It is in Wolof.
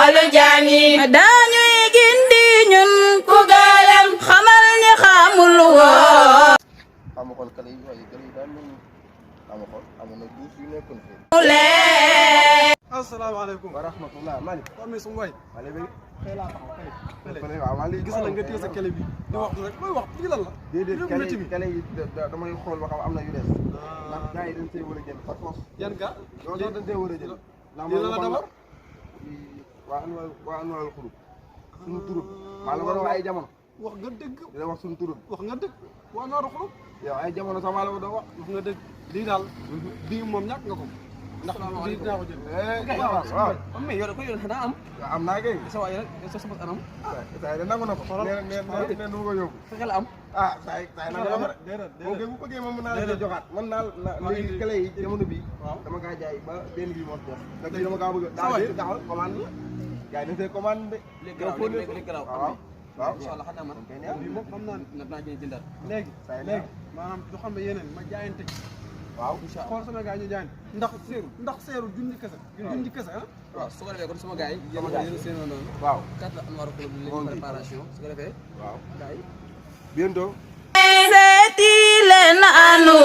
xolu jaam yi dañuy gindi ñun ku gëlëm xamal ni xamul woon ama xool kale yi waaye kale yi daal mel ama xool amoon na duus yu nekkoon fii asalaamaaleykum wa rahmatullah Malick kon mi sum way wala bi xëy laa taxaw xëy waaw maa léegi gis na nga téye sa kele bi di waxtu rek mooy wax lii lan la déedéet kale yi damay xool ba xam am na yu des ndax gars yi dañ see war a jël par force yan ga loolu sax dañ see war a jël lii la la d'abord waa annual xurub suñu turub maa la ko doon wax ay jamono wax nga dëgg di la wax suñu turub wax nga dëgg waa nooru xulub yow ay jamono sax maa la ko doon wax wax nga dëgg lii daal bii moom ñàkk nga ko ndax bii dinaa ko jël waaw mais yow ko yow daa am am naa kay sa waay rek sa sama anam saa yi de nangu na ko nee du ma ko yóbbu fexe la am saa yi nangu na ko moom kay bu bëggee moom mën naa la joxaat man daal léegi clé yi jamono bi dama kaa jaay ba benn bi moo def nag bi dama kaa bëgg daal commande la gars yi dañ see commande de léegi garaaw waaw incha allah xam naa man bii moom xam naa nag naa jënd jëndaat léegi maanaam du xam ne yeneen ma jaayante waaw xool sama gars yi ñu jaayante ndax seeru junni kese ah waaw su ko defee kon sama gars yi yéen seen noonu waaw kat la anwaaru xulub léegi préparation su ko defee waaw gars yi bientôt seeti leen anu